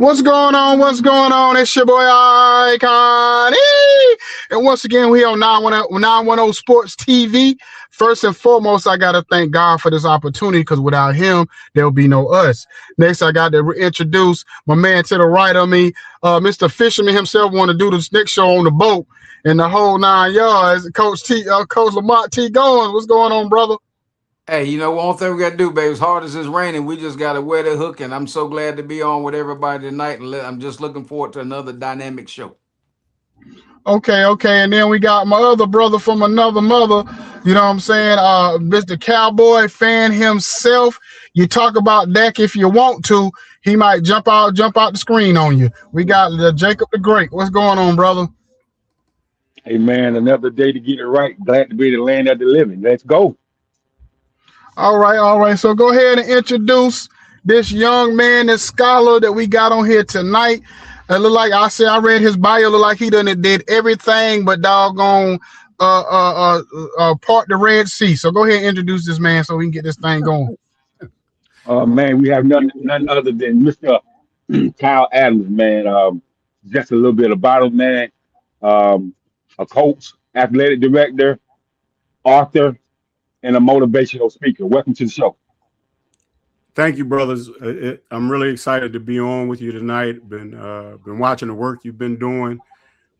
What's going on? What's going on? It's your boy Icon. And once again, we on 910 Sports TV. First and foremost, I got to thank God for this opportunity because without him, there'll be no us. Next, I got to introduce my man to the right of me, Mr. Fisherman himself, want to do this next show on the boat and the whole 9 yards. Coach Lamont T. Goins. What's going on, brother? Hey, one thing we got to do, baby, as hard as it's raining, we just got to wear the hook, and I'm so glad to be on with everybody tonight, and I'm just looking forward to another dynamic show. Okay. And then we got my other brother from another mother, you know what I'm saying? Mr. Cowboy fan himself. You talk about Dak if you want to, he might jump out the screen on you. We got Jacob the Great. What's going on, brother? Hey man, another day to get it right. Glad to be the land of the living. Let's go. All right. So go ahead and introduce this young man, this scholar that we got on here tonight. It look like I read his bio. Look like he done did everything but doggone part the Red Sea. So go ahead and introduce this man so we can get this thing going. Man, we have none other than Mr. Kyle Adams, man. Just a little bit about him, man. Um, a coach, athletic director, author, and a motivational speaker. Welcome to the show. Thank you, brothers. I'm really excited to be on with you tonight. Been watching the work you've been doing,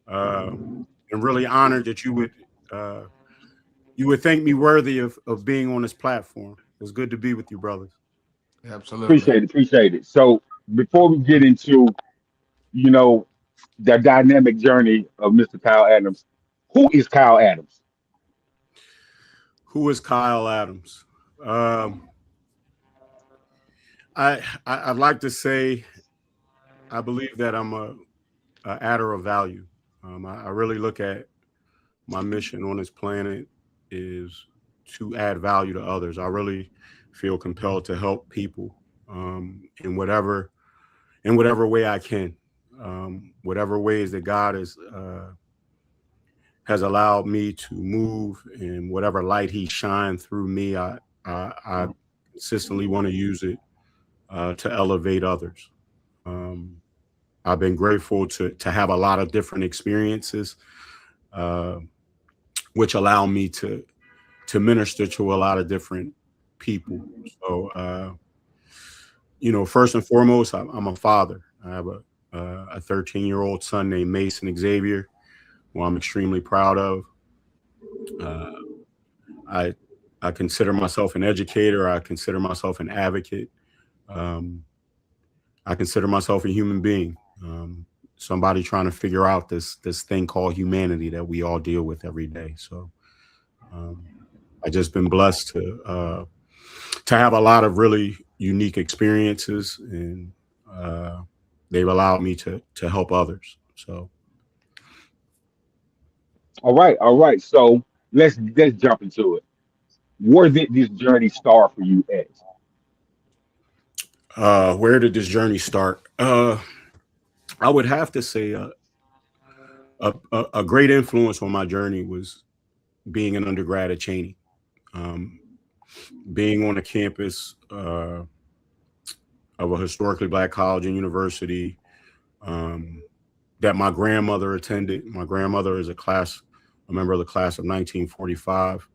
and really honored that you would think me worthy of being on this platform. It's good to be with you, brothers. Absolutely. Appreciate it. So before we get into, you know, the dynamic journey of Mr. Kyle Adams, who is Kyle Adams? Who is Kyle Adams? I'd like to say I believe that I'm a adder of value. I really look at my mission on this planet is to add value to others. I really feel compelled to help people in whatever way I can, whatever ways that God has allowed me to move, in whatever light He shined through me. I consistently want to use it to elevate others. I've been grateful to have a lot of different experiences, which allow me to minister to a lot of different people. So, first and foremost, I'm a father. I have a 13-year-old son named Mason Xavier, who I'm extremely proud of. I consider myself an educator. I consider myself an advocate. I consider myself a human being, somebody trying to figure out this thing called humanity that we all deal with every day. So I just been blessed to have a lot of really unique experiences, and they've allowed me to help others. So. All right. So let's jump into it. Where did this journey start for you as? Where did this journey start? I would have to say a great influence on my journey was being an undergrad at Cheney, being on a campus of a historically Black college and university that my grandmother attended. My grandmother is a member of the class of 1945.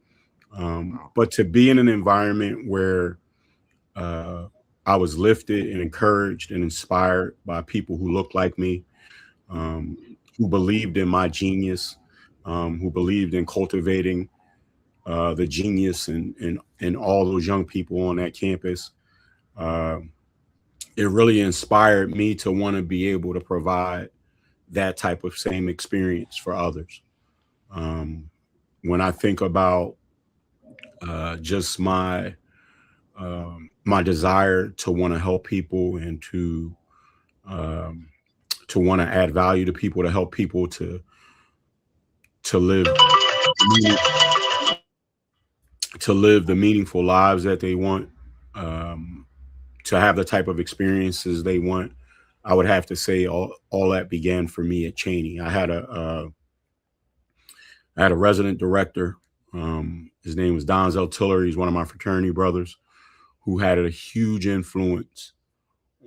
But to be in an environment where I was lifted and encouraged and inspired by people who looked like me, who believed in my genius, who believed in cultivating the genius in all those young people on that campus. It really inspired me to want to be able to provide that type of same experience for others. When I think about just my desire to want to help people and to want to add value to people, to help people to live the meaningful lives that they want, to have the type of experiences they want. I would have to say all that began for me at Cheney. I had a resident director. His name was Donzel Tiller. He's one of my fraternity brothers, who had a huge influence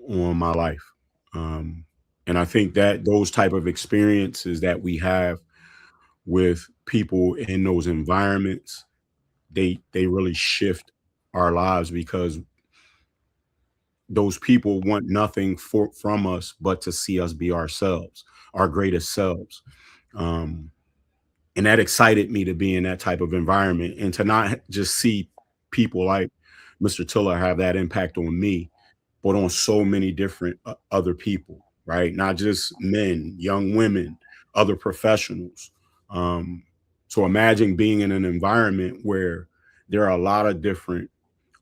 on my life. Um, and I think that those type of experiences that we have with people in those environments, they really shift our lives because those people want nothing from us but to see us be ourselves, our greatest selves. Um, and that excited me to be in that type of environment and to not just see people like Mr. Tiller have that impact on me, but on so many different other people, right? Not just men, young women, other professionals. Um, so imagine being in an environment where there are a lot of different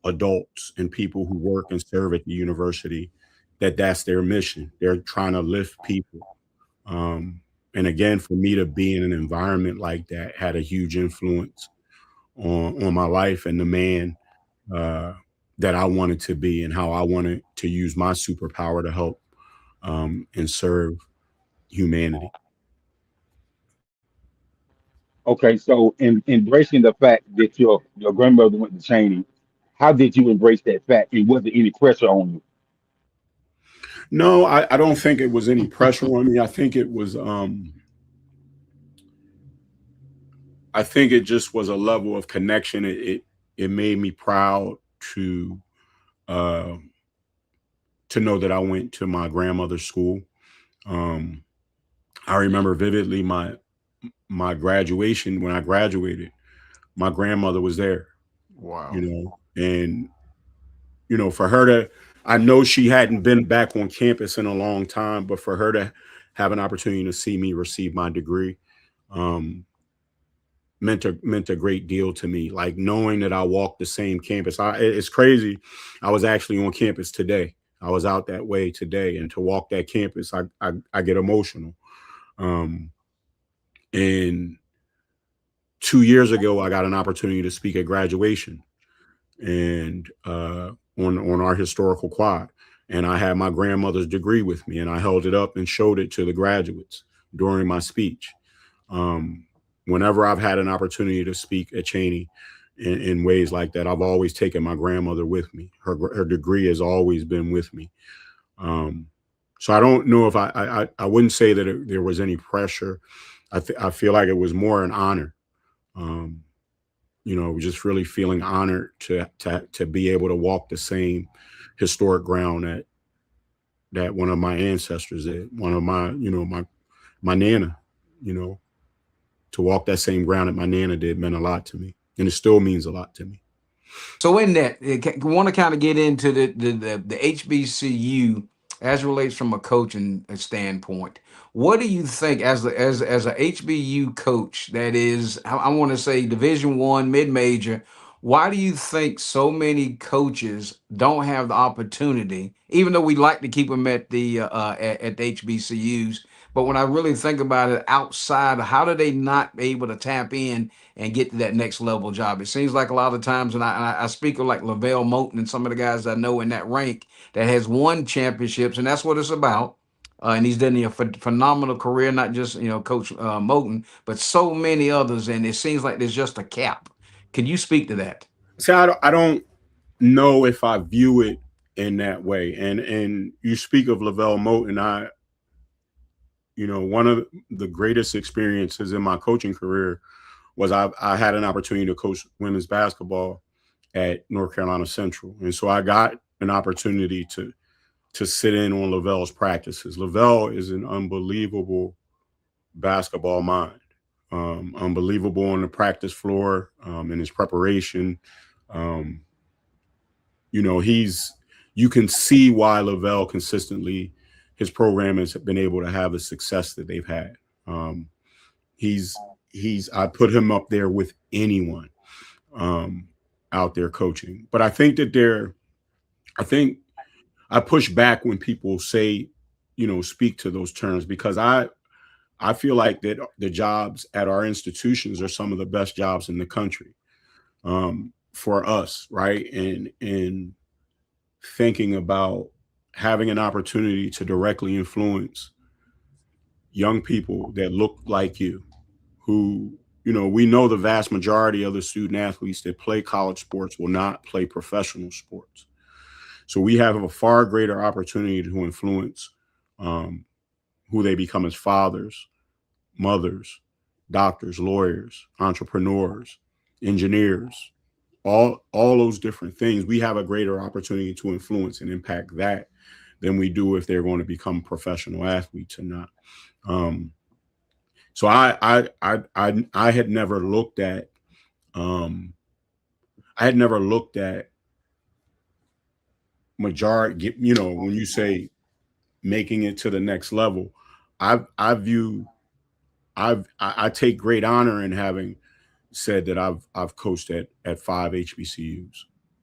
adults and people who work and serve at the university that's their mission. They're trying to lift people. Um, and again, for me to be in an environment like that had a huge influence on my life and the man uh, that I wanted to be and how I wanted to use my superpower to help and serve humanity. Okay, so in embracing the fact that your grandmother went to Cheney, how did you embrace that fact? And was there any pressure on you? No, I don't think it was any pressure on me. I think it just was a level of connection. It made me proud to uh, to know that I went to my grandmother's school. Um, I remember vividly my graduation when I graduated. My grandmother was there, Wow. you know, and for her to, I know she hadn't been back on campus in a long time, but for her to have an opportunity to see me receive my degree, um, meant a great deal to me. Like knowing that I walked the same campus. It's crazy. I was actually on campus today. I was out that way today, and to walk that campus, I get emotional. Um, and 2 years ago, I got an opportunity to speak at graduation, and on our historical quad, and I had my grandmother's degree with me, and I held it up and showed it to the graduates during my speech. Um, Whenever I've had an opportunity to speak at Cheney in ways like that, I've always taken my grandmother with me. Her degree has always been with me. Um, so I don't know if I wouldn't say that there was any pressure. I feel like it was more an honor. Um, just really feeling honored to be able to walk the same historic ground that one of my ancestors did, one of my nana, you know, to walk that same ground that my nana did meant a lot to me, and it still means a lot to me. So in that, I want to kind of get into the HBCU as relates from a coaching standpoint. What do you think as a HBU coach that is, I want to say Division 1 mid major? Why do you think so many coaches don't have the opportunity, even though we like to keep them at at the HBCUs? But when I really think about it, outside, how do they not be able to tap in and get to that next level job? It seems like a lot of times, and I speak of like Lavelle Moulton and some of the guys I know in that rank that has won championships, and that's what it's about. And he's done a phenomenal career, not just Coach Moulton, but so many others. And it seems like there's just a cap. Can you speak to that? See, I don't know if I view it in that way. And you speak of Lavelle Moulton. One of the greatest experiences in my coaching career was I had an opportunity to coach women's basketball at North Carolina Central, and so I got an opportunity to sit in on Lavelle's practices. Lavelle is an unbelievable basketball mind, unbelievable on the practice floor, in his preparation. Um, he's you can see why Lavelle consistently his program has been able to have the success that they've had. Um, he's I put him up there with anyone um, out there coaching. But I think I push back when people say, speak to those terms because I feel like that the jobs at our institutions are some of the best jobs in the country for us, right? And thinking about having an opportunity to directly influence young people that look like you, who, we know the vast majority of the student athletes that play college sports will not play professional sports. So we have a far greater opportunity to influence um, who they become as fathers, mothers, doctors, lawyers, entrepreneurs, engineers, all those different things. We have a greater opportunity to influence and impact that than we do if they're going to become professional athletes or not. Um, so I had never looked at um, I had never looked at majority. You know, when you say making it to the next level, I view I take great honor in having said that I've coached at 5 HBCUs.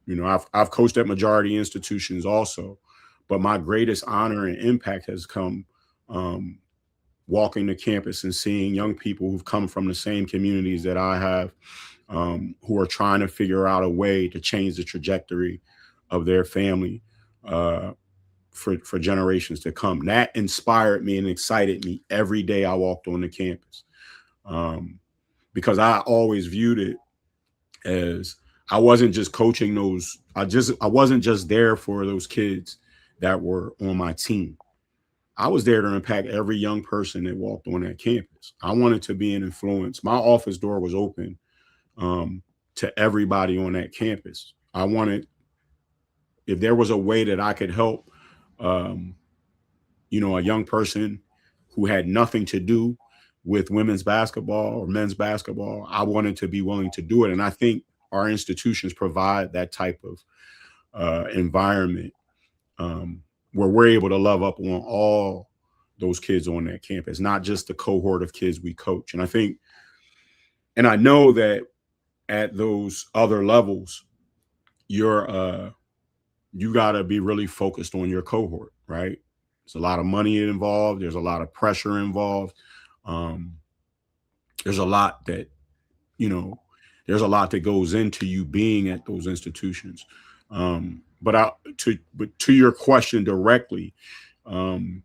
You know, I've coached at majority institutions also, but my greatest honor and impact has come um, walking the campus and seeing young people who've come from the same communities that I have, who are trying to figure out a way to change the trajectory of their family for generations to come. That inspired me and excited me every day I walked on the campus, because I always viewed it as I wasn't just coaching those. I wasn't just there for those kids that were on my team. I was there to impact every young person that walked on that campus. I wanted to be an influence. My office door was open to everybody on that campus. I wanted, if there was a way that I could help, um, a young person who had nothing to do with women's basketball or men's basketball, I wanted to be willing to do it. And I think our institutions provide that type of environment, where we're able to love up on all those kids on that campus, not just the cohort of kids we coach. And I think, and I know that at those other levels, you got to be really focused on your cohort, right? There's a lot of money involved. There's a lot of pressure involved. Um, there's a lot that, you know, there's a lot that goes into you being at those institutions. But to your question directly, um,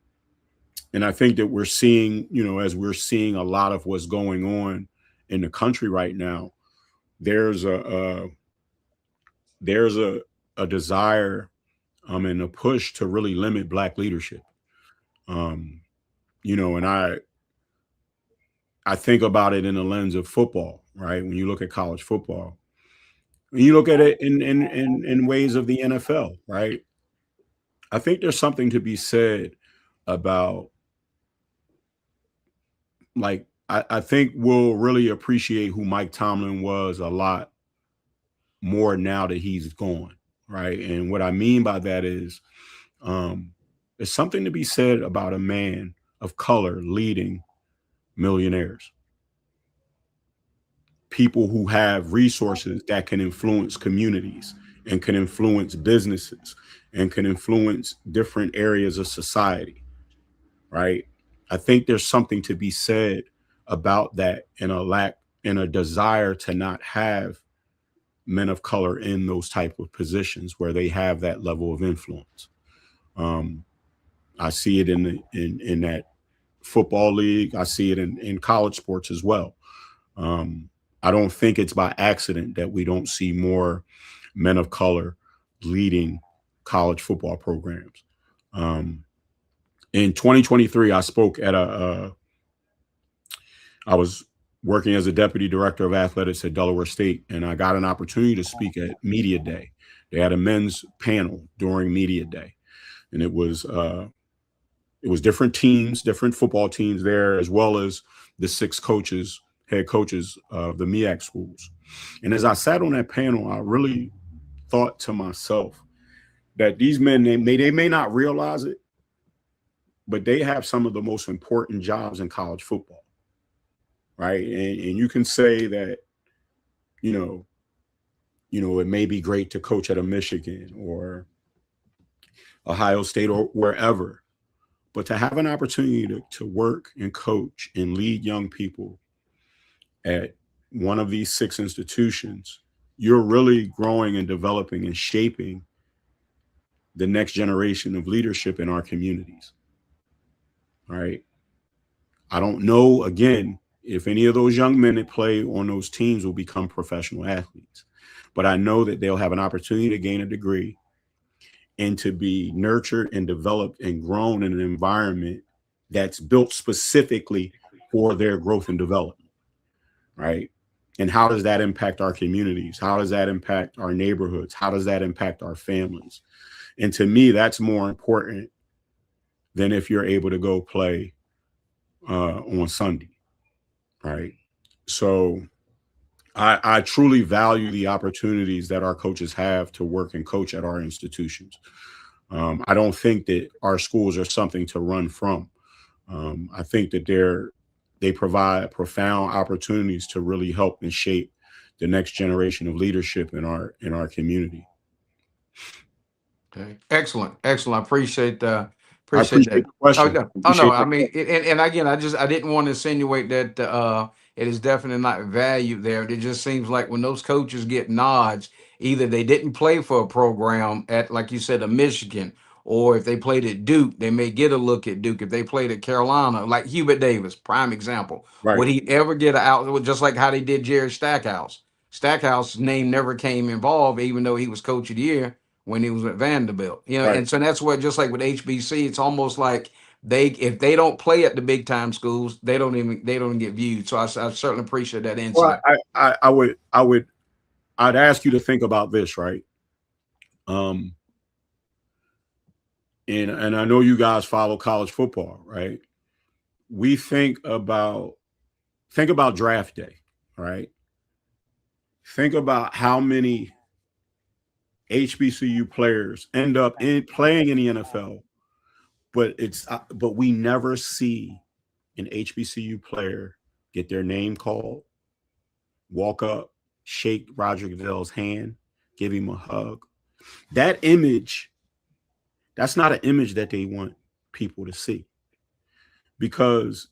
and I think that we're seeing, as we're seeing a lot of what's going on in the country right now, there's there's a desire and a push to really limit Black leadership. Um, and I think about it in the lens of football, right? When you look at college football, when you look at it in ways of the NFL, right? I think there's something to be said about, like, I think we'll really appreciate who Mike Tomlin was a lot more now that he's gone, right? And what I mean by that is, there's something to be said about a man of color leading millionaires, people who have resources that can influence communities and can influence businesses and can influence different areas of society, right? I think there's something to be said about that, and a desire to not have men of color in those type of positions where they have that level of influence. Um, I see it in that football league. I see it in college sports as well. Um, I don't think it's by accident that we don't see more men of color leading college football programs. Um, in 2023, I spoke at I was working as a deputy director of athletics at Delaware State, and I got an opportunity to speak at Media Day. They had a men's panel during Media Day, and it was different teams, different football teams there, as well as the 6 head coaches of the MEAC schools. And as I sat on that panel, I really thought to myself that these men, they may not realize it, but they have some of the most important jobs in college football, right? And you can say that, it may be great to coach at a Michigan or Ohio State or wherever, but to have an opportunity to work and coach and lead young people at one of these 6 institutions, you're really growing and developing and shaping the next generation of leadership in our communities. Right? I don't know, again, if any of those young men that play on those teams will become professional athletes, but I know that they'll have an opportunity to gain a degree, and to be nurtured and developed and grown in an environment that's built specifically for their growth and development, right? And how does that impact our communities? How does that impact our neighborhoods? How does that impact our families? And to me, that's more important than if you're able to go play on Sunday, right? So I truly value the opportunities that our coaches have to work and coach at our institutions. I don't think that our schools are something to run from. I think that they provide profound opportunities to really help and shape the next generation of leadership in our community. Okay. Excellent. Excellent. I I appreciate appreciate that. the Oh, question. no. Oh no. Appreciate I that. mean, and again, I didn't want to insinuate that it is definitely not valued there. It just seems like when those coaches get nods, either they didn't play for a program at, like you said, a Michigan, or if they played at Duke, they may get a look at Duke. If they played at Carolina, like Hubert Davis, prime example, Right. would he ever get out? Just like how they did Jerry Stackhouse. Stackhouse's name never came involved, even though he was coach of the year when he was at Vanderbilt. Right. And so that's what, just like with HBC, it's almost like if they don't play at the big time schools, they don't get viewed. So I certainly appreciate that Well, insight. I'd ask you to think about this, right? Um, and I know you guys follow college football, right? We think about draft day, right? Think about how many HBCU players end up playing in the NFL, but we never see an HBCU player get their name called, walk up, shake Roger Goodell's hand, give him a hug. That image, that's not an image that they want people to see. Because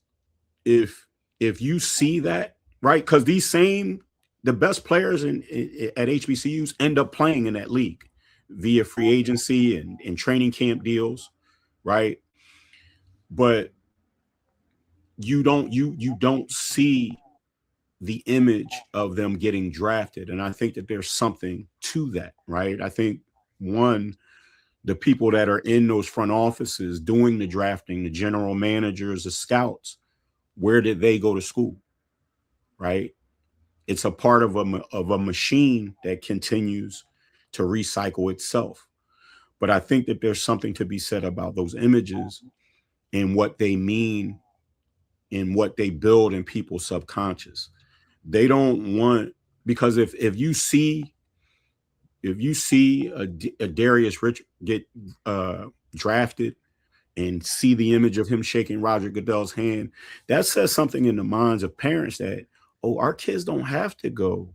if you see that, right? Because the best players at HBCUs end up playing in that league via free agency and training camp deals, right? But you don't see the image of them getting drafted. And I think that there's something to that, right? I think one, the people that are in those front offices doing the drafting, the general managers, the scouts, where did they go to school, right? It's a part of a machine that continues to recycle itself. But I think that there's something to be said about those images and what they mean and what they build in people's subconscious. They don't want, because if you see a Darius Rich get drafted and see the image of him shaking Roger Goodell's hand, that says something in the minds of parents that, oh, our kids don't have to go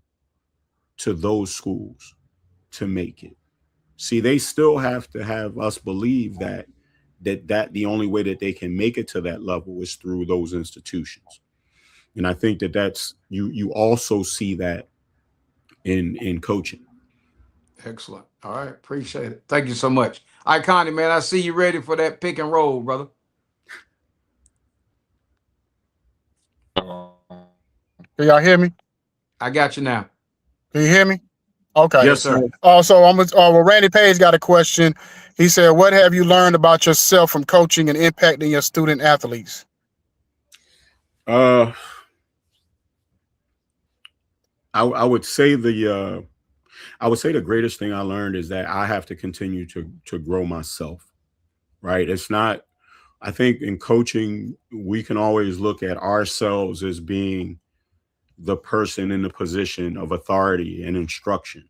to those schools to make it. See, they still have to have us believe that the only way that they can make it to that level is through those institutions. And I think that that's you also see that in coaching. Excellent. All right. Appreciate it. Thank you so much. All right, Connie, man, I see you ready for that pick and roll, brother. Can y'all hear me? I got you now. Can you hear me? Okay. Yes, Yes, sir. sir. So well, Randy Page got a question. He said, "What have you learned about yourself from coaching and impacting your student athletes?" I would say the greatest thing I learned is that I have to continue to grow myself. Right? It's not. I think in coaching we can always look at ourselves as being the person in the position of authority and instruction,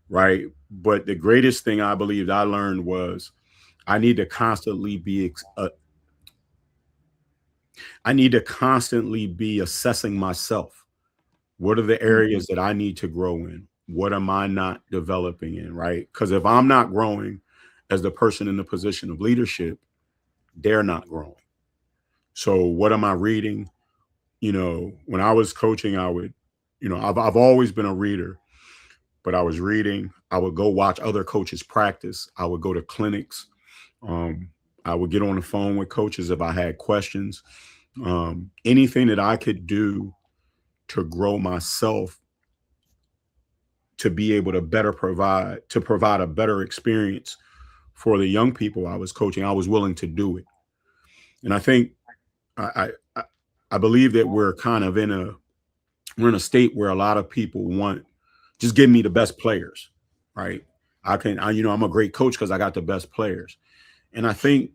right? But the greatest thing I believed I learned was I need to constantly be assessing myself. What are the areas that I need to grow in? What am I not developing in, right? Because if I'm not growing as the person in the position of leadership, they're not growing. So what am I reading? When I was coaching, I would, I've always been a reader, but I was reading. I would go watch other coaches practice. I would go to clinics. I would get on the phone with coaches if I had questions. Anything that I could do to grow myself, to be able to provide a better experience for the young people I was coaching, I was willing to do it. And I think I I believe that we're in a state where a lot of people want just give me the best players, right? I'm a great coach because I got the best players. And I think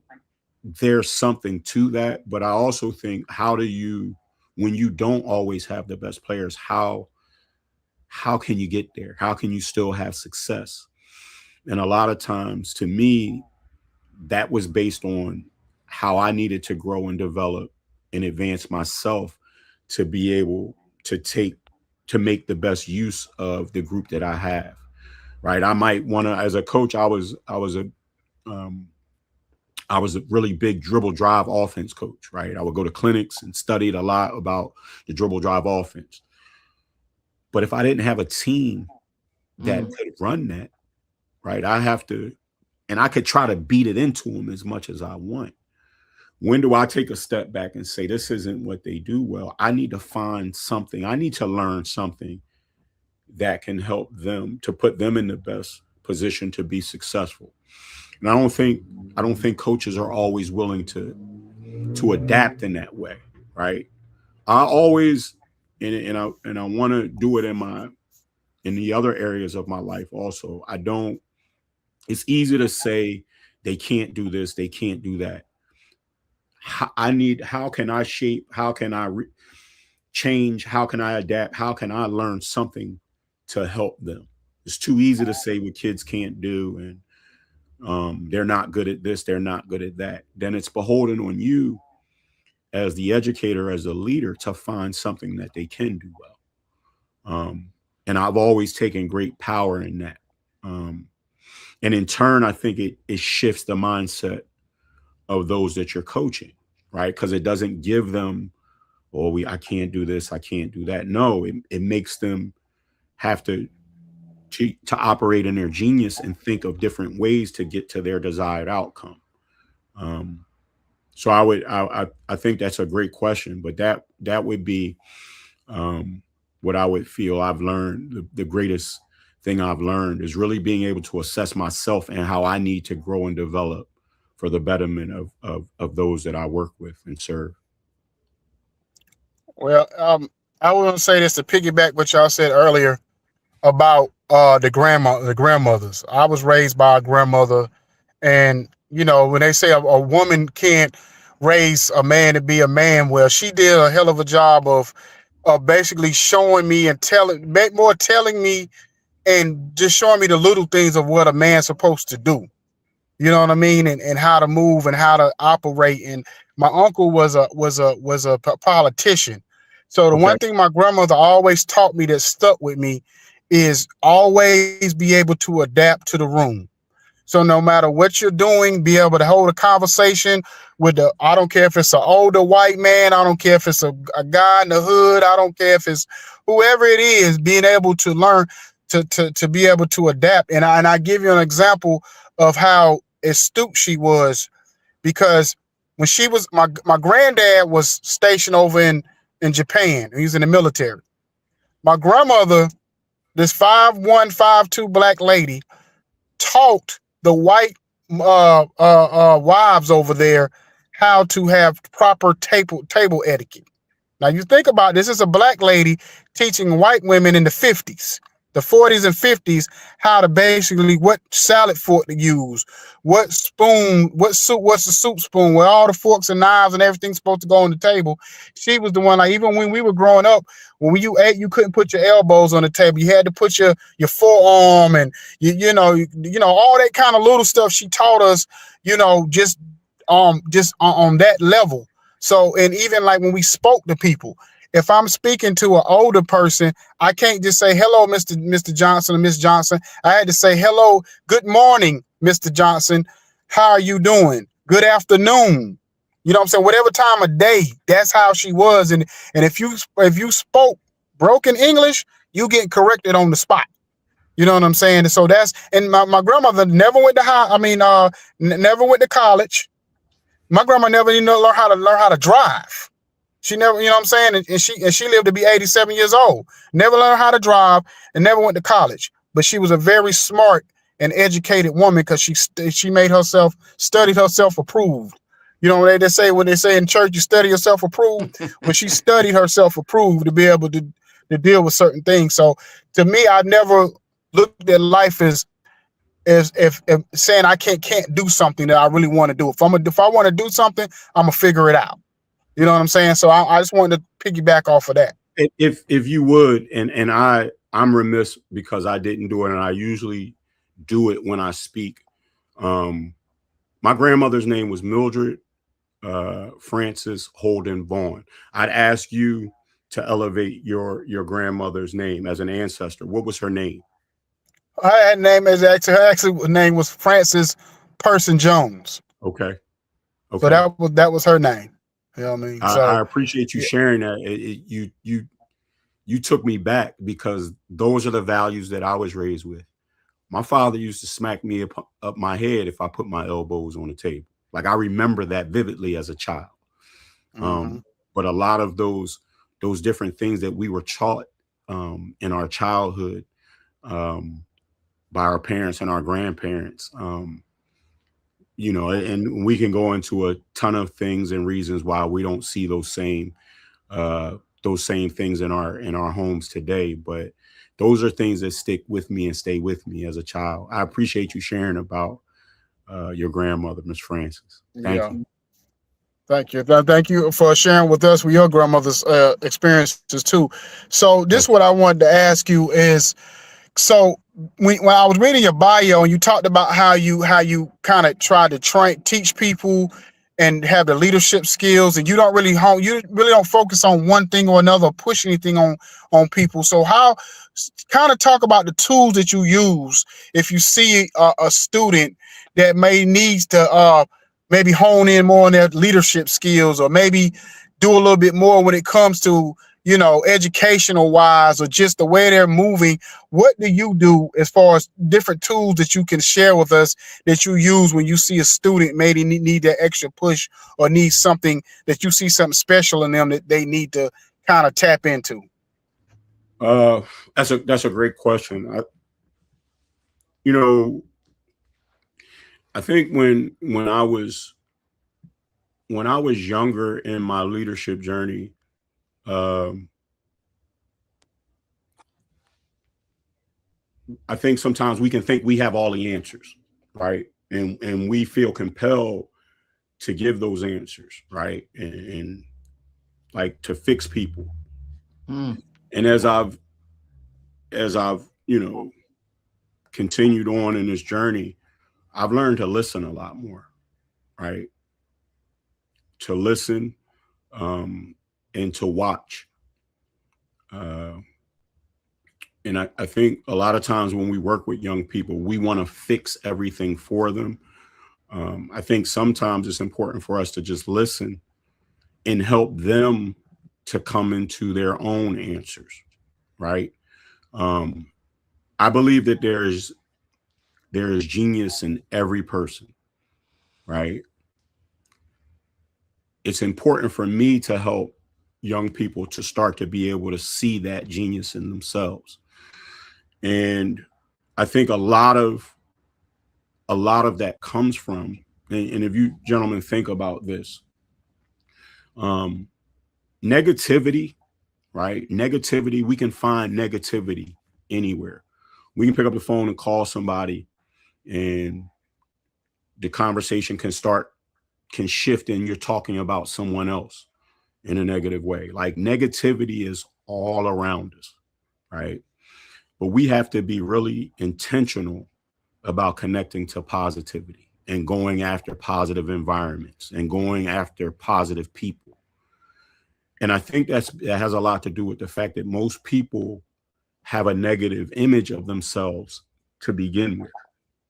there's something to that, but I also think how do you when you don't always have the best players, how can you get there? How can you still have success? And a lot of times to me, that was based on how I needed to grow and develop and advance myself to be able to take to make the best use of the group that I have. Right. I might want to, as a coach, um, I was a really big dribble drive offense coach. Right. I would go to clinics and studied a lot about the dribble drive offense. But if I didn't have a team that Mm. could run that, right, I have to, and I could try to beat it into them as much as I want. When do I take a step back and say, this isn't what they do well? I need to find something. I need to learn something that can help them to put them in the best position to be successful. And I don't think coaches are always willing to adapt in that way, right? I always and I want to do it in the other areas of my life also. I don't It's easy to say they can't do this, they can't do that. How can I shape, how can I change, how can I adapt, how can I learn something to help them? It's too easy to say what kids can't do and they're not good at this, they're not good at that. Then it's beholden on you as the educator, as a leader, to find something that they can do well. And I've always taken great power in that. Um, and in turn, I think it shifts the mindset of those that you're coaching, right? Because it doesn't give them, oh, I can't do this, I can't do that. No, it makes them have to operate in their genius and think of different ways to get to their desired outcome. Um, so I think that's a great question, but that would be um, what I would feel I've learned. The greatest thing I've learned is really being able to assess myself and how I need to grow and develop for the betterment of those that I work with and serve. Well, I want to say this to piggyback what y'all said earlier about the grandmothers. I was raised by a grandmother, and when they say a woman can't raise a man to be a man, well, she did a hell of a job of basically showing me and telling me and just showing me the little things of what a man's supposed to do. You know what I mean? And how to move and how to operate. And my uncle was a politician. So the Okay. one thing my grandmother always taught me that stuck with me is always be able to adapt to the room. So no matter what you're doing, be able to hold a conversation with I don't care if it's an older white man, I don't care if it's a guy in the hood, I don't care if it's whoever it is, being able to learn to be able to adapt. And I give you an example of how astute she was, because when she was my granddad was stationed over in Japan. He was in the military. My grandmother, this 5'1", 5'2" black lady, taught the white wives over there how to have proper table etiquette. Now you think about this is a black lady teaching white women in the 50s, the 40s and 50s, how to basically what salad fork to use, what spoon, what's the soup spoon, where all the forks and knives and everything's supposed to go on the table. She was the one, like even when we were growing up, when you ate, you couldn't put your elbows on the table. You had to put your forearm and you know all that kind of little stuff she taught us, just on that level. So, and even like when we spoke to people, if I'm speaking to an older person, I can't just say hello, Mr. Johnson or Miss Johnson. I had to say hello, good morning, Mr. Johnson. How are you doing? Good afternoon. You know what I'm saying? Whatever time of day, that's how she was. And if you spoke broken English, you get corrected on the spot. You know what I'm saying? So and my grandmother never went to never went to college. My grandma never even learn how to drive. She never, you know what I'm saying? And she lived to be 87 years old. Never learned how to drive and never went to college. But she was a very smart an educated woman because she made herself studied herself approved. You know, they say when they say in church, you study yourself approved. When she studied herself approved to be able to deal with certain things. So to me, I never looked at life as if saying I can't do something that I really want to do. If I want to do something, I'm gonna figure it out. You know what I'm saying? So I just wanted to piggyback off of that. If you would, and I'm remiss because I didn't do it, and I usually do it when I speak. My grandmother's name was Mildred Frances Holden Vaughn. I'd ask you to elevate your grandmother's name as an ancestor. What was her name? Her name is actually name was Frances Person Jones. Okay. So that was her name. You know what I mean? I So appreciate you yeah. sharing that. You took me back because those are the values that I was raised with. My father used to smack me up my head if I put my elbows on the table. Like I remember that vividly as a child. But a lot of those different things that we were taught in our childhood by our parents and our grandparents, you know, and we can go into a ton of things and reasons why we don't see those same things in our homes today. But those are things that stick with me and stay with me as a child. I appreciate you sharing about your grandmother, Miss Frances. Thank you. Thank you. Thank you for sharing with us with your grandmother's experiences too. So this Thank is what I wanted to ask you is, so when I was reading your bio and you talked about how you kind of try to teach people and have the leadership skills, and you really don't focus on one thing or another, or push anything on people. So how kind of talk about the tools that you use if you see a student that may needs to maybe hone in more on their leadership skills, or maybe do a little bit more when it comes to, you know, educational wise, or just the way they're moving. What do you do as far as different tools that you can share with us that you use when you see a student maybe need that extra push, or need something that you see something special in them that they need to kind of tap into? That's a great question. You know, I think when I was younger in my leadership journey, I think sometimes we can think we have all the answers, right? And we feel compelled to give those answers, right? And like to fix people. And as I've you know continued on in this journey, I've learned to listen a lot more, right? To listen and to watch. And I think a lot of times when we work with young people, we want to fix everything for them. I think sometimes it's important for us to just listen and help them to come into their own answers, right? I believe that there is genius in every person, right? It's important for me to help young people to start to be able to see that genius in themselves. And I think a lot of that comes from, and if you gentlemen think about this, negativity, right? Negativity, we can find negativity anywhere. We can pick up the phone and call somebody, and the conversation can shift, and you're talking about someone else in a negative way. Like negativity is all around us, right? But we have to be really intentional about connecting to positivity and going after positive environments and going after positive people. And I think that has a lot to do with the fact that most people have a negative image of themselves to begin with,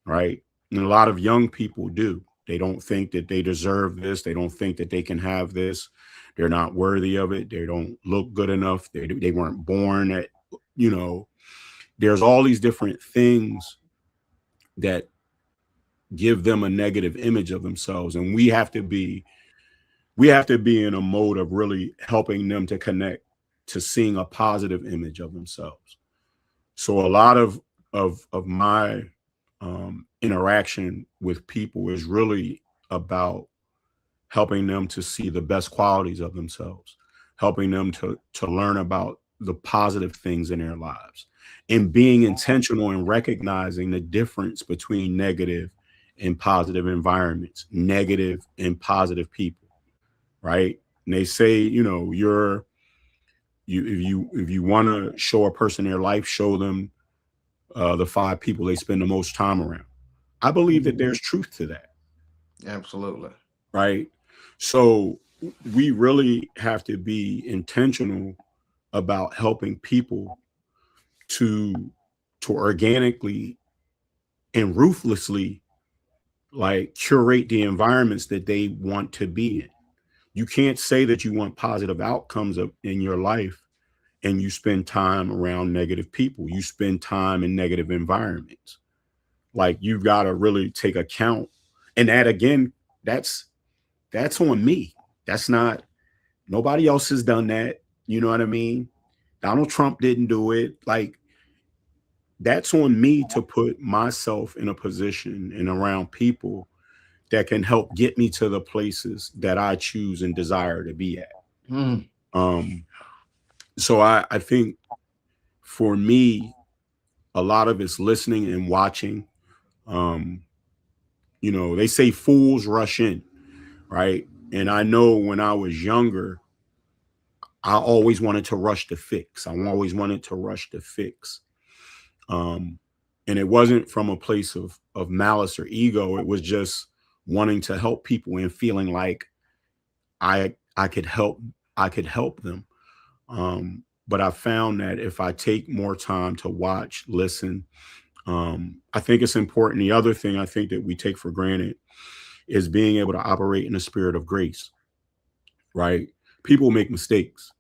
right? And a lot of young people do. They don't think that they deserve this. They don't think that they can have this. They're not worthy of it. They don't look good enough. They weren't born at, you know, there's all these different things that give them a negative image of themselves. And we have to be in a mode of really helping them to connect to seeing a positive image of themselves. So a lot of my interaction with people is really about helping them to see the best qualities of themselves, helping them to learn about the positive things in their lives, and being intentional and recognizing the difference between negative and positive environments, negative and positive people, right? And they say, if you want to show a person their life, show them the 5 people they spend the most time around. I believe that there's truth to that, Absolutely. right? So we really have to be intentional about helping people to organically and ruthlessly like curate the environments that they want to be in. You can't say that you want positive outcomes in your life and you spend time around negative people. You spend time in negative environments. Like you've got to really take account. And that again, that's on me. That's not, nobody else has done that. You know what I mean? Donald Trump didn't do it. Like that's on me to put myself in a position and around people that can help get me to the places that I choose and desire to be at. Mm. So I think for me, a lot of it's listening and watching. They say fools rush in, right? And I know when I was younger, I always wanted to rush to fix. I always wanted to rush to fix. And it wasn't from a place of malice or ego. It was just wanting to help people and feeling like I could help them. But I found that if I take more time to watch, listen, I think it's important. The other thing I think that we take for granted is being able to operate in a spirit of grace, right? People make mistakes,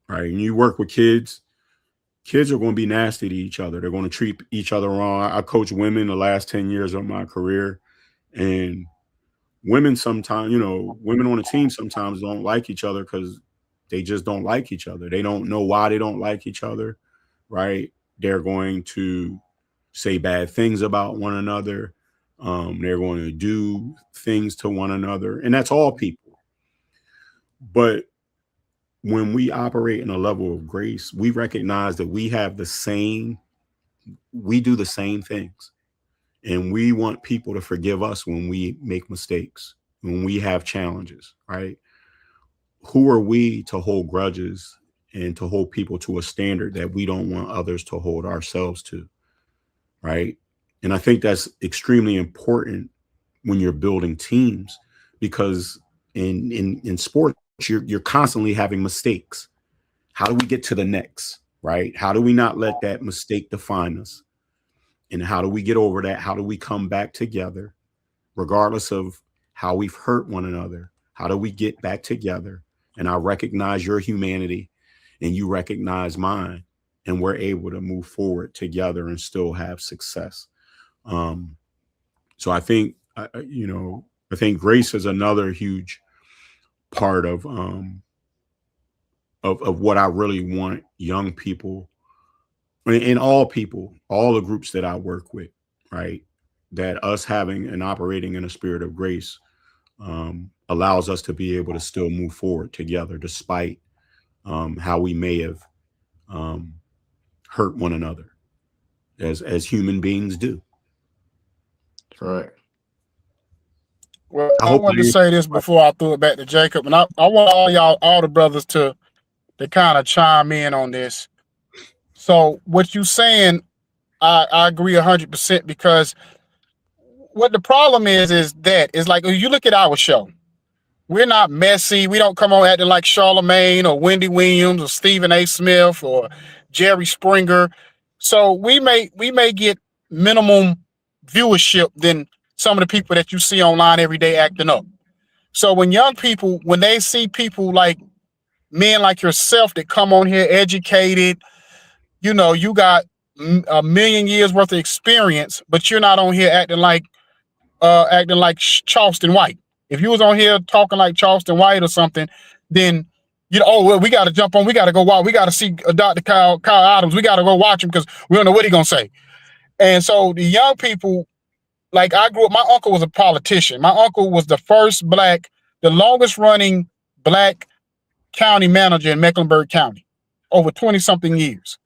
right? And you work with kids are going to be nasty to each other. They're going to treat each other wrong. I coach women the last 10 years of my career, and women sometimes, women on a team sometimes don't like each other because they just don't like each other. They don't know why they don't like each other, right? They're going to say bad things about one another. They're going to do things to one another, and that's all people. But when we operate in a level of grace, we recognize that we do the same things. And we want people to forgive us when we make mistakes, when we have challenges, right? Who are we to hold grudges and to hold people to a standard that we don't want others to hold ourselves to, right? And I think that's extremely important when you're building teams, because in sports, you're constantly having mistakes. How do we get to the next, right? How do we not let that mistake define us? And how do we get over that? How do we come back together, regardless of how we've hurt one another? How do we get back together? And I recognize your humanity and you recognize mine, and we're able to move forward together and still have success. So I think, I think grace is another huge part of what I really want young people and all people, all the groups that I work with, right? That us having and operating in a spirit of grace allows us to be able to still move forward together, despite how we may have hurt one another, as human beings do. Correct. Well, I wanted to say this before I threw it back to Jacob, and I want all the brothers to kind of chime in on this. So what you saying, I agree 100%, because what the problem is that it's like, if you look at our show, we're not messy. We don't come on acting like Charlemagne or Wendy Williams or Stephen A. Smith or Jerry Springer. So we may get minimum viewership than some of the people that you see online every day acting up. So when young people, when they see people like men like yourself that come on here educated, you got a million years worth of experience, but you're not on here acting like Charleston White. If you was on here talking like Charleston White or something, then well, we got to jump on. We got to go watch. We got to see Dr. Kyle Adams. We got to go watch him because we don't know what he's gonna say. And so the young people, like I grew up, my uncle was a politician. My uncle was the longest running black county manager in Mecklenburg County, over 20 something years.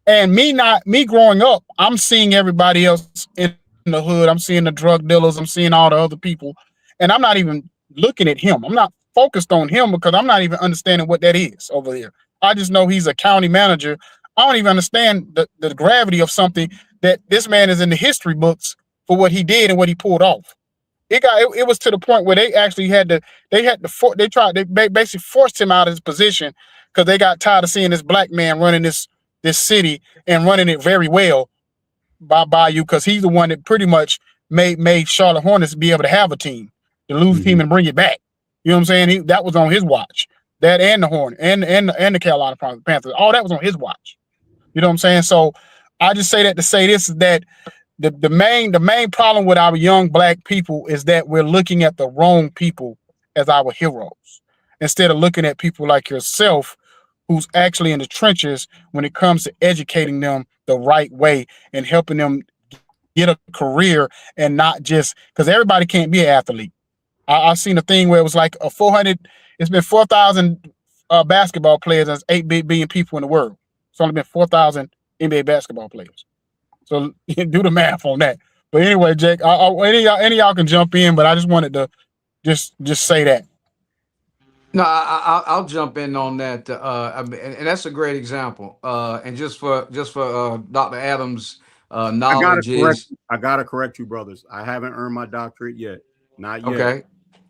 And me growing up, I'm seeing everybody else in the hood. I'm seeing the drug dealers. I'm seeing all the other people, and I'm not even looking at him. I'm not focused on him because I'm not even understanding what that is over there. I just know he's a county manager. I don't even understand the gravity of something that this man is in the history books for what he did and what he pulled off. It was to the point where they actually they basically forced him out of his position because they got tired of seeing this black man running this city and running it very well by you, because he's the one that pretty much made Charlotte Hornets be able to have a team, to lose a team Hmm. and bring it back. You know what I'm saying? That was on his watch. That and the Hornet and the Carolina Panthers, all that was on his watch. You know what I'm saying? So I just say that to say this, is that the main problem with our young black people is that we're looking at the wrong people as our heroes, instead of looking at people like yourself who's actually in the trenches when it comes to educating them the right way and helping them get a career, and not just because everybody can't be an athlete. I seen a thing where it was like a 400. It's been 4,000 basketball players. There's 8 billion people in the world. It's only been 4,000 NBA basketball players. So do the math on that. But anyway, Jake, any of y'all can jump in, but I just wanted to just say that. No, I'll jump in on that, and that's a great example. And just for Dr. Adams' I gotta knowledge correct. is I gotta correct you, brothers. I haven't earned my doctorate yet. Not yet. okay.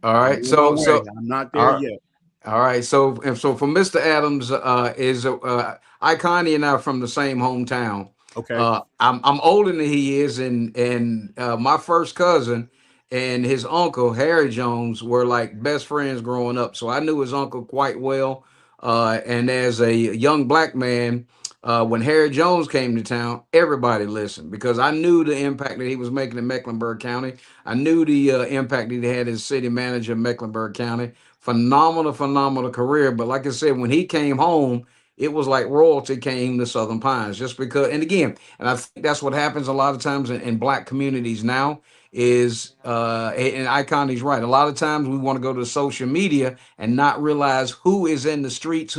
All I'm right, on my way. so I'm not there all right. yet. All right, so for Mr. Adams is Iconi and I are from the same hometown. Okay. I'm older than he is, and my first cousin and his uncle Harry Jones were like best friends growing up. So I knew his uncle quite well. And as a young black man, when Harry Jones came to town, everybody listened because I knew the impact that he was making in Mecklenburg County. I knew the impact that he had as city manager of Mecklenburg County. Phenomenal career. But like I said, when he came home, it was like royalty came to Southern Pines, just because. And again, and I think that's what happens a lot of times in black communities now is and Icon, he's right. A lot of times we want to go to social media and not realize who is in the streets,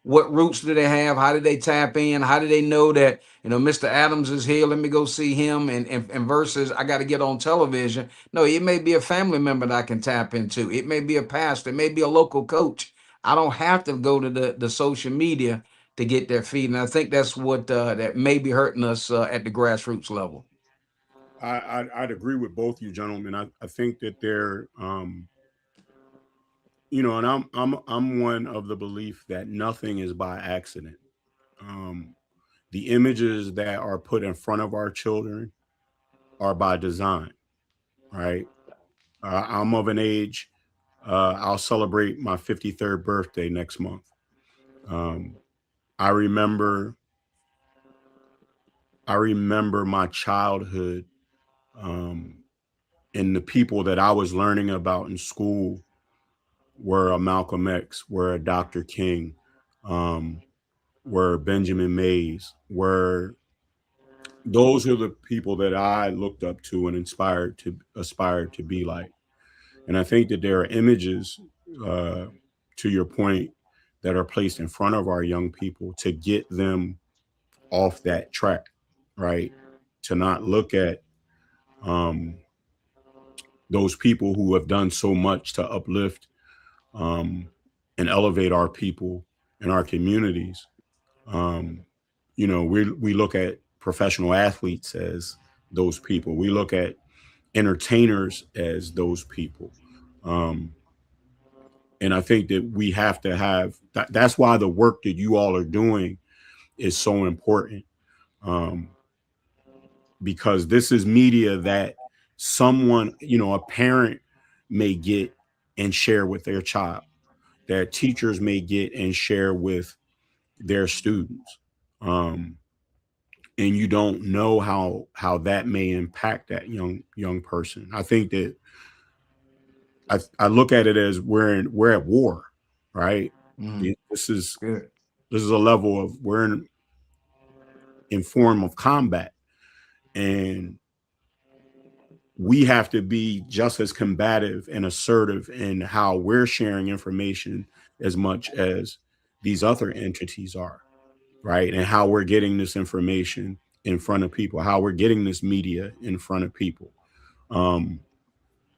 what roots do they have, how did they tap in, how do they know that Mr. Adams is here, let me go see him, and versus I got to get on television. No, it may be a family member that I can tap into. It may be a pastor, it may be a local coach. I don't have to go to the social media to get their feed. And I think that's what that may be hurting us at the grassroots level. I'd agree with both you gentlemen. I think that they're and I'm one of the belief that nothing is by accident. Um, the images that are put in front of our children are by design, right? I'm of an age. I'll celebrate my 53rd birthday next month. Um, I remember I remember my childhood, um, and the people that I was learning about in school were a Malcolm X, were a Dr. King, um, were Benjamin Mays, were those are the people that I looked up to and inspired to aspired to be like. And I think that there are images, uh, to your point, that are placed in front of our young people to get them off that track, right? To not look at um, those people who have done so much to uplift um, and elevate our people and our communities. Um, we look at professional athletes as those people. We look at entertainers as those people. Um, and I think that we have to have that. That's why the work that you all are doing is so important, um, because this is media that someone, a parent may get and share with their child, that teachers may get and share with their students. Um, and you don't know how that may impact that young person. I think that I look at it as we're at war, right? Mhm. This is Good. this is a level of we're in form of combat, and we have to be just as combative and assertive in how we're sharing information as much as these other entities are, right? And how we're getting this information in front of people, how we're getting this media in front of people. Um,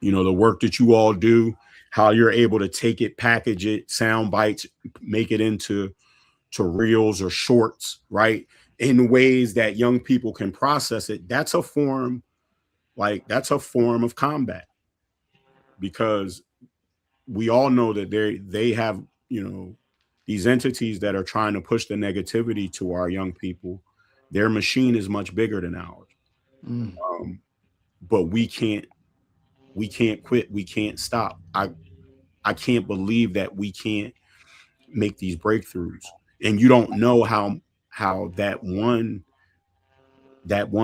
the work that you all do, how you're able to take it, package it, sound bites, make it into reels or shorts, right? In ways that young people can process it. That's a form of combat, because we all know that they have, these entities that are trying to push the negativity to our young people. Their machine is much bigger than ours. Mm. But we can't quit. We can't stop. I can't believe that we can't make these breakthroughs. And you don't know how that one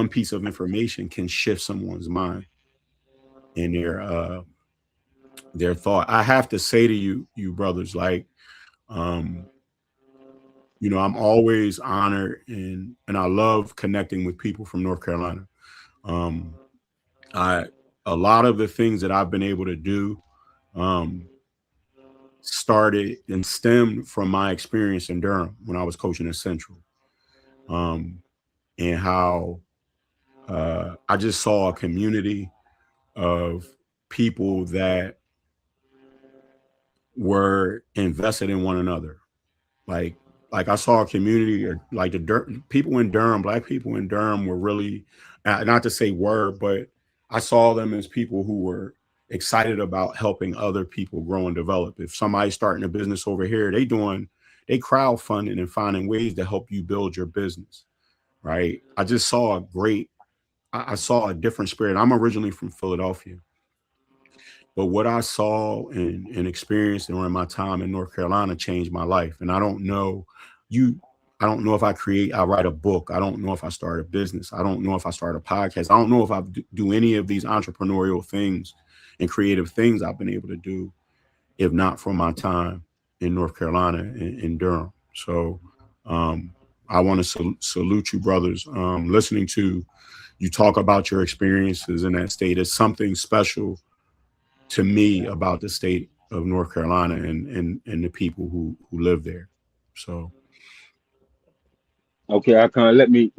piece of information can shift someone's mind and their thought. I have to say to you brothers, like, um, I'm always honored and I love connecting with people from North Carolina. Um, I A lot of the things that I've been able to do um, started and stemmed from my experience in Durham when I was coaching at Central, um, and how I just saw a community of people that were invested in one another. Like like I saw a community, or like people in Durham, black people in Durham were really, not to say were, but I saw them as people who were excited about helping other people grow and develop. If somebody's starting a business over here, they crowdfunding and finding ways to help you build your business. Right. I saw a different spirit. I'm originally from Philadelphia. But what I saw and experienced during my time in North Carolina changed my life. And you, I don't know if I write a book. I don't know if I start a business. I don't know if I start a podcast. I don't know if I do any of these entrepreneurial things and creative things I've been able to do, if not for my time in North Carolina, in Durham. So um, I want to salute you, brothers. Listening to you talk about your experiences in that state is something special to me about the state of North Carolina and the people who live there. So Okay, I kind of let me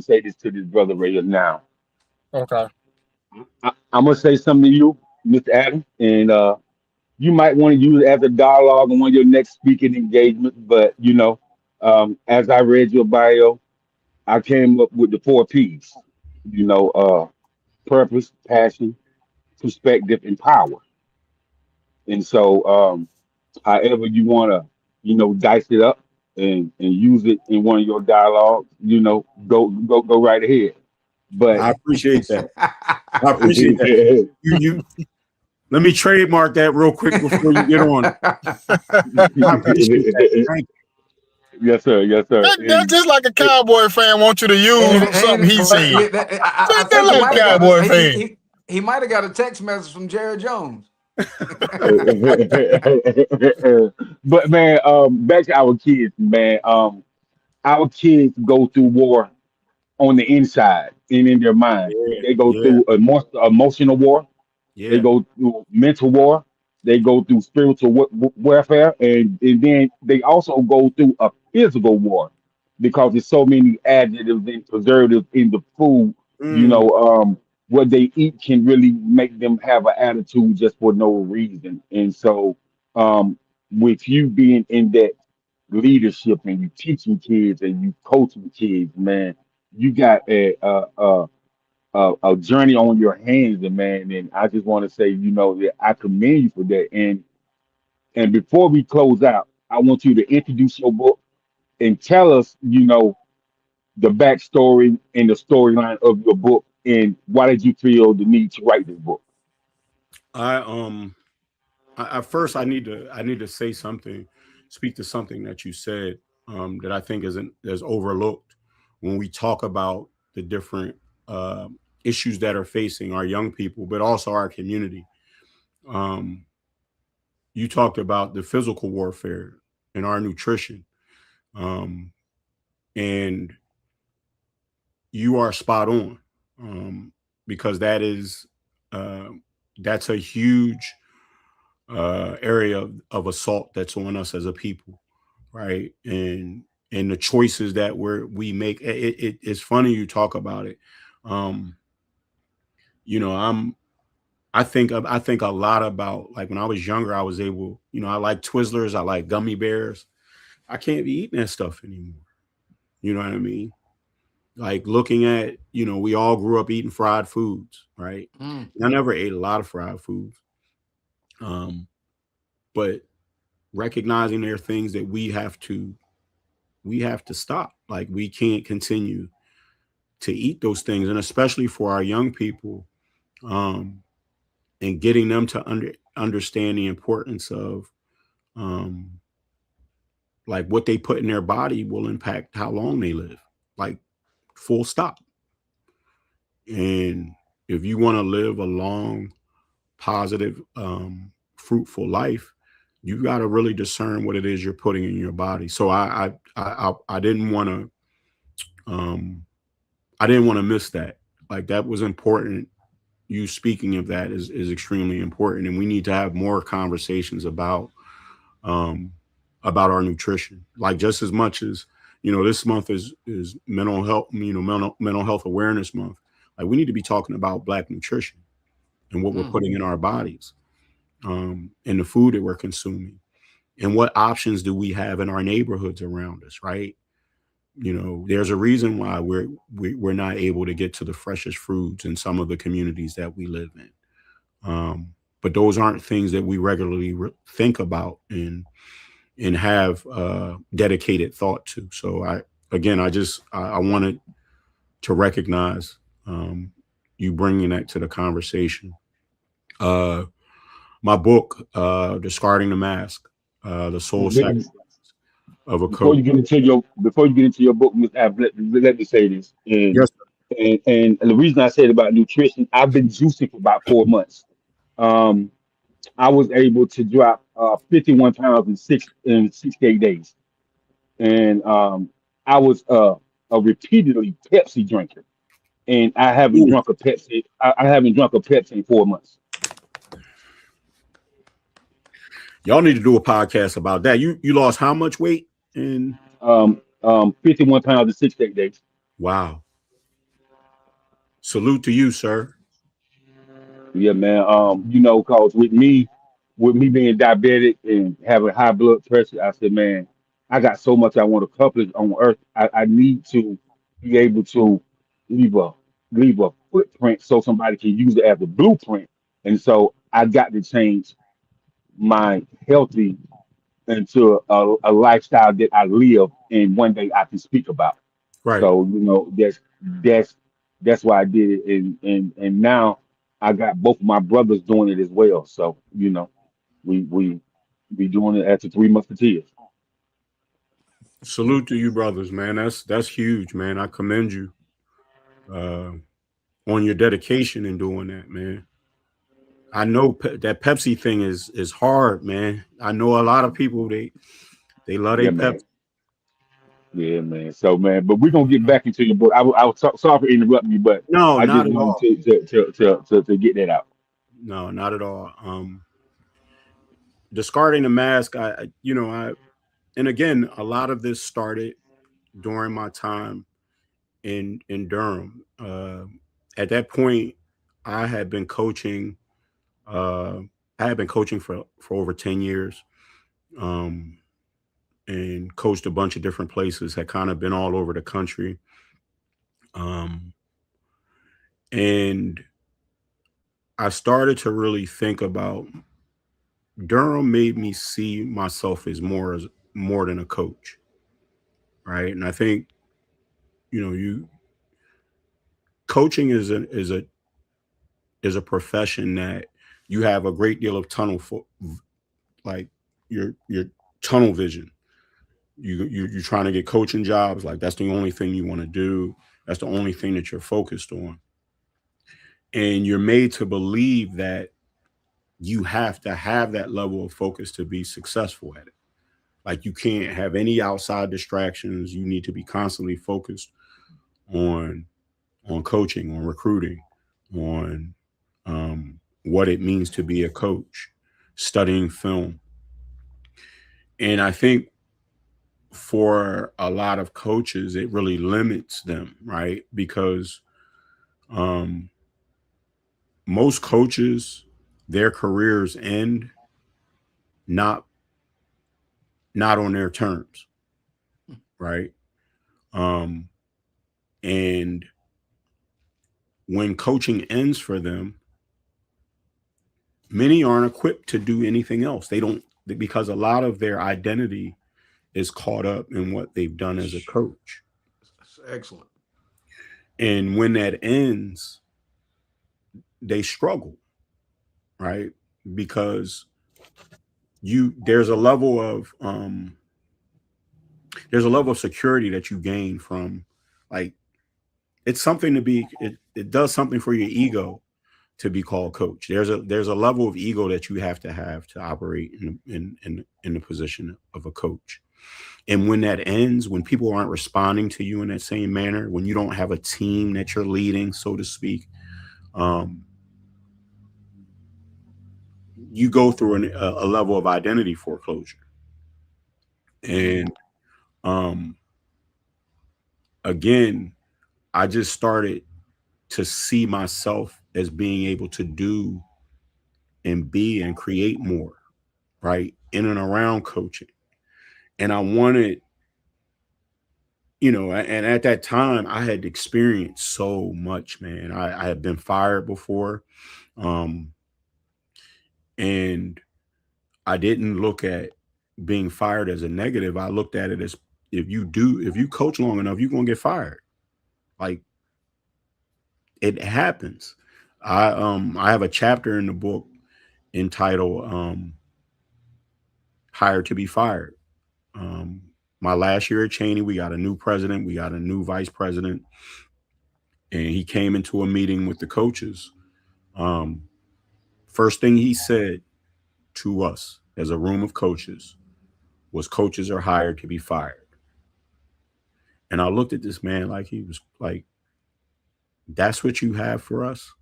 say this to this brother right here now. Okay. I'm gonna say something to you, Mr. Adam, and you might want to use it as a dialogue on one of your next speaking engagements. But as I read your bio, I came up with the four P's. Purpose, passion, perspective, and power. And so, however you want to, dice it up and use it in one of your dialogues, go right ahead. But I appreciate that. I appreciate that. You let me trademark that real quick before you get on. I appreciate that. Thank yes, sir, yes, sir. That's just like a cowboy fan wants you to use something he But said. I They're think he like might have got a cowboy fan. he might have got a text message from Jared Jones. But man, back to our kids, man. Our kids go through war on the inside and in their mind. you. They go Yeah, through emotional war. They yeah, go through mental war. They go through spiritual warfare, and then they also go through a physical war because there's so many adjectives and preservatives in the food. yeah. You know, what they eat can really make them have an attitude just for no reason. And so, um, with you being in that leadership and you teaching kids and you coaching kids, man, you got a journey on your hands, and man. And I just want to say, that I commend you for that. And before we close out, I want you to introduce your book and tell us, the backstory and the storyline of your book, and why did you feel the need to write this book? I first I need to say something, speak to something that you said, that I think is overlooked when we talk about the different issues that are facing our young people, but also our community. Um, you talked about the physical warfare and our nutrition, um, and you are spot on, because that is uh, that's a huge area of assault that's on us as a people, right? And the choices that we make. It's funny you talk about it. Um, you know, I think a lot about, like, when I was younger, I was able, I like Twizzlers, I like gummy bears. I can't be eating that stuff anymore. You know what I mean? Like, looking at, we all grew up eating fried foods, right? Mm. And I never ate a lot of fried foods. Um, but recognizing there are things that we have to stop. Like, we can't continue to eat those things, and especially for our young people, um, and getting them to understand the importance of, um, like, what they put in their body will impact how long they live. Like, full stop. And if you want to live a long, positive, fruitful life, you got to really discern what it is you're putting in your body. So I didn't want to, um, miss that. Like, that was important. You speaking of that is extremely important, and we need to have more conversations um, about our nutrition. Like, just as much as, this month is mental health, mental health awareness month. Like, we need to be talking about Black nutrition and what we're Mm. putting in our bodies, and the food that we're consuming, and what options do we have in our neighborhoods around us, right? There's a reason why we're not able to get to the freshest fruits in some of the communities that we live in. But those aren't things that we regularly think about and have dedicated thought to. So I wanted to recognize, you bringing that to the conversation. Uh, my book, Discarding the Mask, the soul Let- sacrifice of a coach. before you get into your book, Mr. App, let me say this. Yes, sir. And the reason I said about nutrition, I've been juicing for about 4 months. Um, I was able to drop 51 pounds in 68 days, and I was a repeatedly Pepsi drinker, and I haven't Ooh, drunk a Pepsi. I haven't drunk a Pepsi in 4 months. y'all need to do a podcast about that. You lost how much weight? And 51 pounds in 68 days. wow, salute to you, sir. Yeah, man. Cause with me being diabetic and having high blood pressure, I said, man, I got so much I want to accomplish on earth. I need to be able to leave a leave a footprint so somebody can use it as a blueprint. And so I got to change my healthy into a lifestyle that I live and one day I can speak about. Right. So that's why I did it, and now I got both of my brothers doing it as well. So we doing it as the Three Musketeers. Salute to you, brothers, man. That's huge, man. I commend you, uh, on your dedication in doing that, man. I know that Pepsi thing is hard, man. I know a lot of people, they love Yeah, a man. Pepsi. Yeah, man. So, man, but we're gonna get back into your book. I was sorry for interrupting you, but No, I not just at wanted all. to get that out. No, not at all. Discarding the mask. And again, a lot of this started during my time in Durham. At that point, I had been coaching. Uh, I had been coaching for over 10 years, um, and coached a bunch of different places. Had kind of been all over the country, um, and I started to really think about Durham. Made me see myself as more than a coach, right? And I think, you coaching is a profession that you have a great deal of like your tunnel vision. You're trying to get coaching jobs, like that's the only thing you want to do. That's the only thing that you're focused on, and you're made to believe that you have to have that level of focus to be successful at it. Like, you can't have any outside distractions. You need to be constantly focused on coaching, on recruiting, on what it means to be a coach, studying film. And I think for a lot of coaches, it really limits them, right? Because um, most coaches, their careers end not not on their terms, right? Um, and when coaching ends for them, many aren't equipped to do anything else. They don't, because a lot of their identity is caught up in what they've done as a coach. That's excellent. And when that ends, they struggle, right? Because you there's a level of security that you gain from, like, it's something to be, it does something for your ego to be called coach. There's a level of ego that you have to operate in the position of a coach. And when that ends, when people aren't responding to you in that same manner, when you don't have a team that you're leading, so to speak, um, you go through a level of identity foreclosure. Mm. And um, again, I just started to see myself as being able to do and be and create more, right, in and around coaching. And I wanted, and at that time, I had experienced so much, man. I had been fired before. Um, and I didn't look at being fired as a negative. I looked at it as, if you coach long enough, you're gonna get fired. Like, it happens. I have a chapter in the book entitled Hired to be Fired. Um, my last year at Cheney, we got a new president, we got a new vice president, and he came into a meeting with the coaches. Um, First thing he said to us as a room of coaches was, coaches are hired to be fired. And I looked at this man like he was like, that's what you have for us?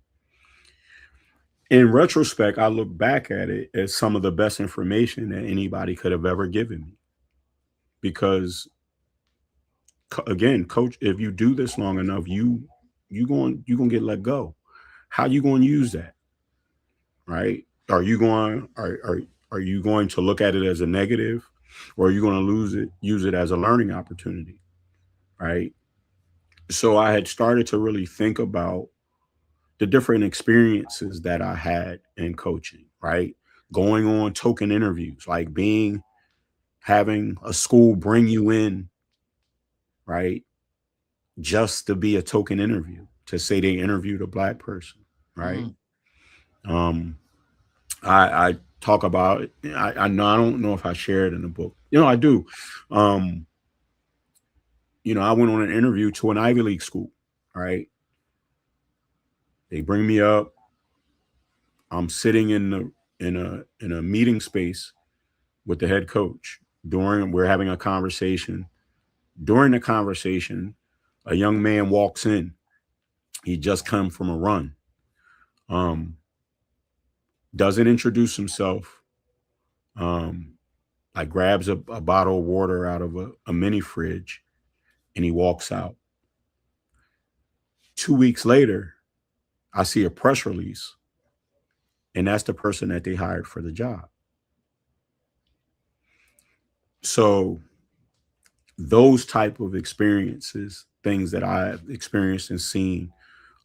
In retrospect, I look back at it as some of the best information that anybody could have ever given me. Because again, coach, if you do this long enough, you going to get let go. How you going to use that? Right? Are you going to look at it as a negative, or are you going to use it as a learning opportunity? Right? So I had started to really think about the different experiences that I had in coaching, right? Going on token interviews, like having a school bring you in, right? Just to be a token interview, to say they interviewed a black person, right? Mm. Um, I talk about it. I know, I don't know if I shared in the book. I do. Um, I went on an interview to an Ivy League school, right? They bring me up. I'm sitting in a meeting space with the head coach. We're having a conversation. During the conversation, a young man walks in. He just come from a run. Um, doesn't introduce himself. Um, like, grabs a bottle of water out of a mini fridge, and he walks out. 2 weeks later, I see a press release, and that's the person that they hired for the job. So those type of experiences, things that I've experienced and seen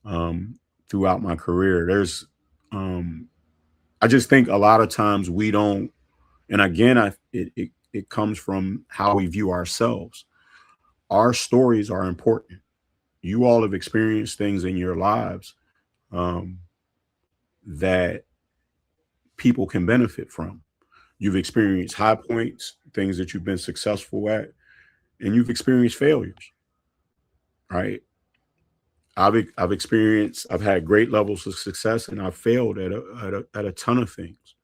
um, throughout my career, um, I just think a lot of times we don't, and again, it comes from how we view ourselves. Our stories are important. You all have experienced things in your lives um, that people can benefit from. You've experienced high points, things that you've been successful at, and you've experienced failures, right? I've had great levels of success, and I've failed at a ton of things.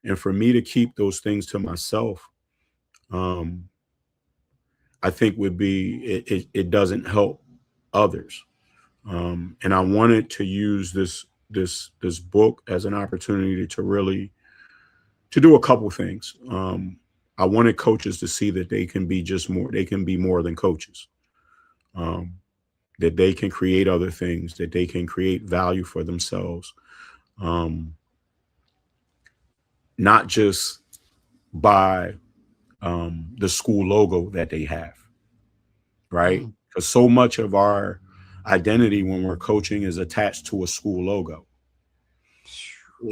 And for me to keep those things to myself, um, I think would be, it doesn't help others. And I wanted to use this. this book as an opportunity to really to do a couple things. I wanted coaches to see that they can be just more. They can be more than coaches. Um, that they can create other things. That they can create value for themselves. Not just by the school logo that they have, right? Because so much of our identity when we're coaching is attached to a school logo.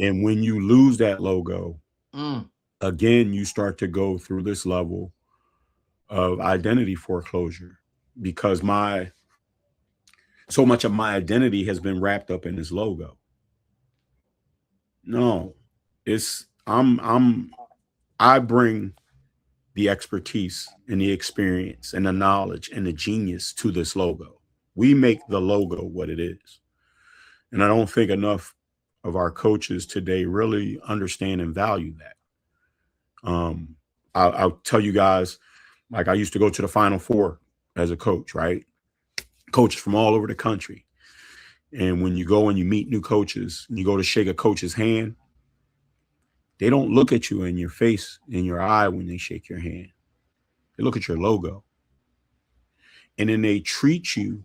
And when you lose that logo, again, you start to go through this level of identity foreclosure because so much of my identity has been wrapped up in this logo. No, I bring the expertise and the experience and the knowledge and the genius to this logo. We make the logo what it is. And I don't think enough of our coaches today really understand and value that. I'll tell you guys, like I used to go to the Final Four as a coach, right? Coaches from all over the country. And when you go and you meet new coaches and you go to shake a coach's hand, they don't look at you in your face, in your eye when they shake your hand. They look at your logo. And then they treat you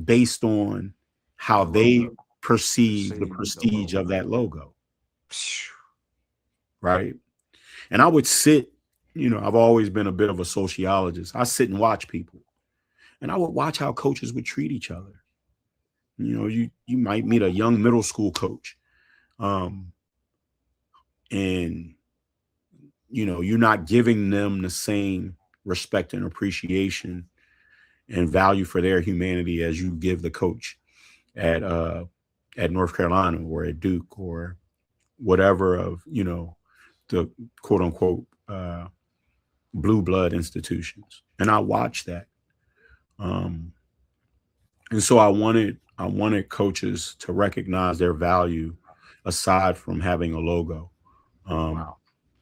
based on how they perceive the prestige of that logo. Right. And I would sit, I've always been a bit of a sociologist. I sit and watch people and I would watch how coaches would treat each other. You might meet a young middle school coach. And you're not giving them the same respect and appreciation and value for their humanity as you give the coach at North Carolina or at Duke or whatever of, the quote unquote blue blood institutions. And I watched that. And so I wanted coaches to recognize their value aside from having a logo.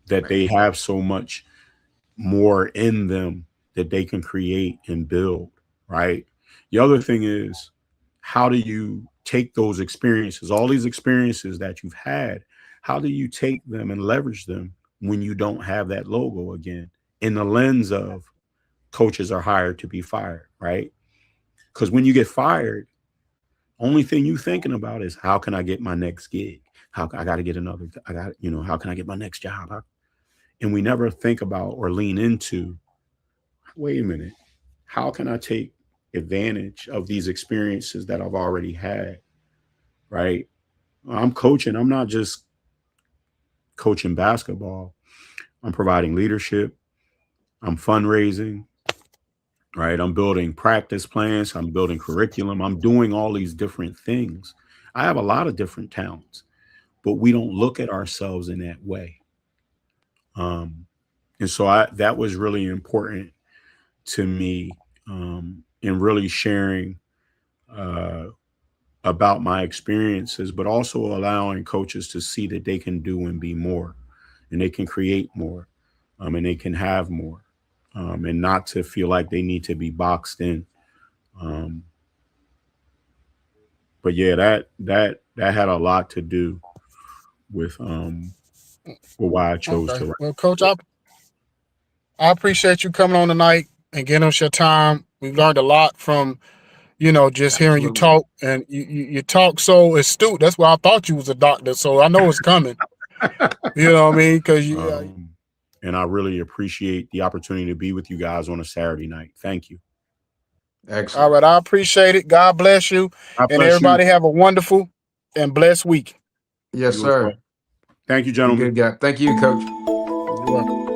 That they have so much more in them that they can create and build, right? The other thing is, how do you take those experiences, all these experiences that you've had, how do you take them and leverage them when you don't have that logo again in the lens of coaches are hired to be fired, right? Because when you get fired, only thing you thinking about is how can I get my next gig? How can I get my next job? And we never think about or lean into, wait a minute, how can I take advantage of these experiences that I've already had, right? I'm coaching. I'm not just coaching basketball. I'm providing leadership. I'm fundraising, right? I'm building practice plans. I'm building curriculum. I'm doing all these different things. I have a lot of different talents, but we don't look at ourselves in that way. And so that was really important to me in really sharing about my experiences, but also allowing coaches to see that they can do and be more, and they can create more, and they can have more, and not to feel like they need to be boxed in. But yeah, that had a lot to do with why I chose to write. Well, Coach, I appreciate you coming on tonight and giving us your time. We learned a lot from, just hearing you talk, and you talk so astute. That's why I thought you was a doctor. So I know it's coming. You know what I mean? Because and I really appreciate the opportunity to be with you guys on a Saturday night. Thank you. Excellent. All right, I appreciate it. God bless you, and everybody have a wonderful and blessed week. Yes, sir. Thank you, gentlemen. Good guy. Thank you, Coach. You're welcome.